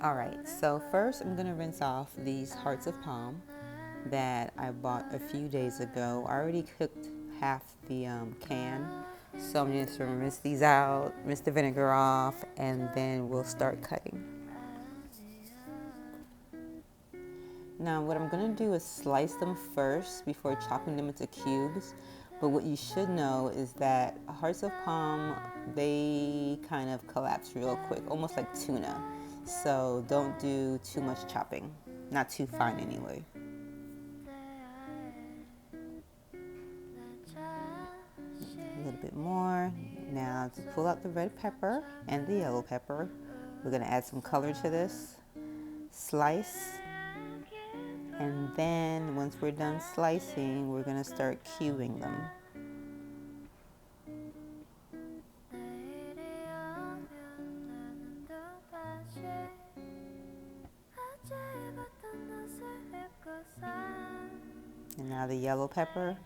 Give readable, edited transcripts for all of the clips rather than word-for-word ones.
Alright, so first I'm going to rinse off these hearts of palm that I bought a few days ago. I already cooked half the can, so I'm just going to rinse these out, rinse the vinegar off, and then we'll start cutting. Now what I'm going to do is slice them first before chopping them into cubes. But what you should know is that hearts of palm, they kind of collapse real quick, almost like tuna. So don't do too much chopping, not too fine anyway. A little bit more. Now to pull out the red pepper and the yellow pepper, we're going to add some color to this. Slice. And then once we're done slicing, we're going to start cubing them. And now the yellow pepper.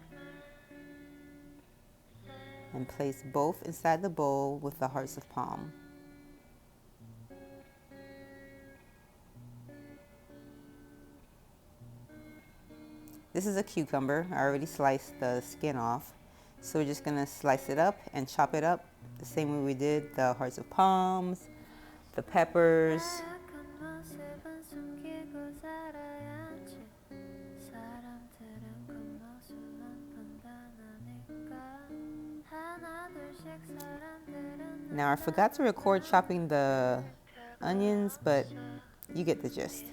And place both inside the bowl with the hearts of palm. This is a cucumber. I already sliced the skin off. So we're just gonna slice it up and chop it up the same way we did the hearts of palms, the peppers. Now I forgot to record chopping the onions, but you get the gist.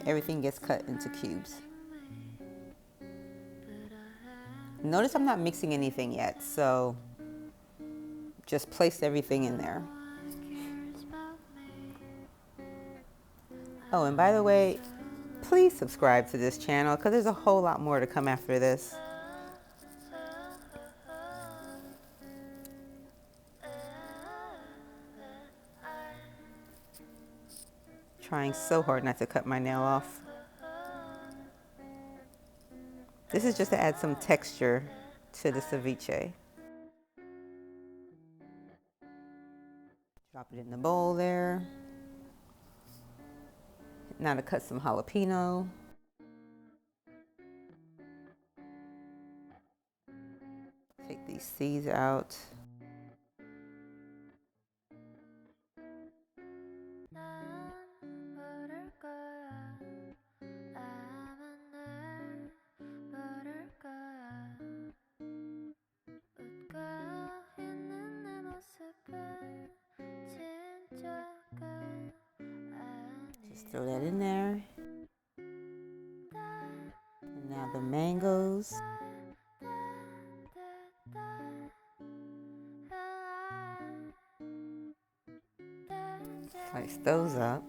Everything gets cut into cubes. Notice I'm not mixing anything yet, so just place everything in there. Oh, and by the way, please subscribe to this channel because there's a whole lot more to come after this. Trying so hard not to cut my nail off. This is just to add some texture to the ceviche. Drop it in the bowl there. Now to cut some jalapeno. Take these seeds out. Just throw that in there. And now the mangoes. Slice those up.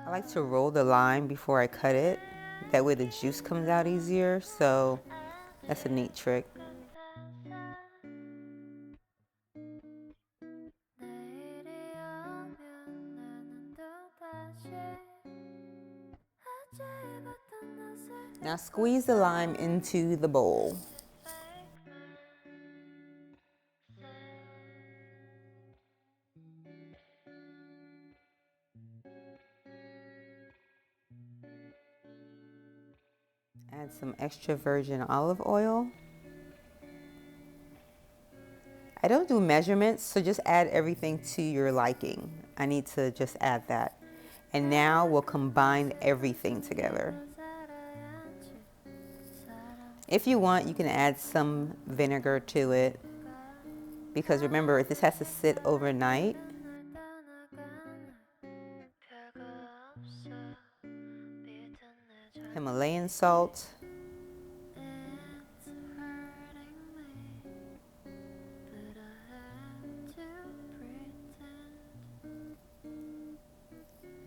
I like to roll the lime before I cut it. That way the juice comes out easier, so that's a neat trick. Now squeeze the lime into the bowl. Add some extra virgin olive oil. I don't do measurements, so just add everything to your liking. I need to just add that. And now we'll combine everything together. If you want, you can add some vinegar to it, because remember, this has to sit overnight. Himalayan salt.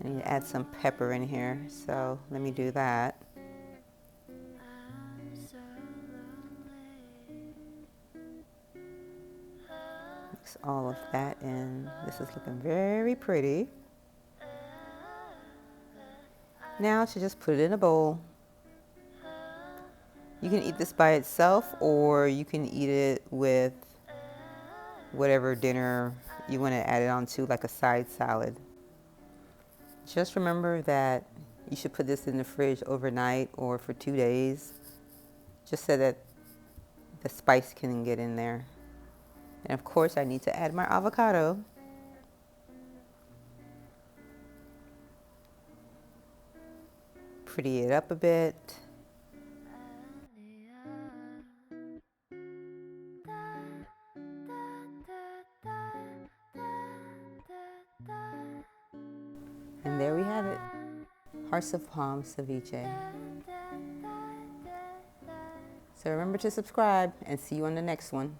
I need to add some pepper in here, so let me do that. Mix all of that in. This is looking very pretty. Now to just put it in a bowl. You can eat this by itself, or you can eat it with whatever dinner you want to add it on to, like a side salad. Just remember that you should put this in the fridge overnight or for 2 days, just so that the spice can get in there. And of course, I need to add my avocado. Pretty it up a bit. And there we have it. Hearts of Palm ceviche. So remember to subscribe and see you on the next one.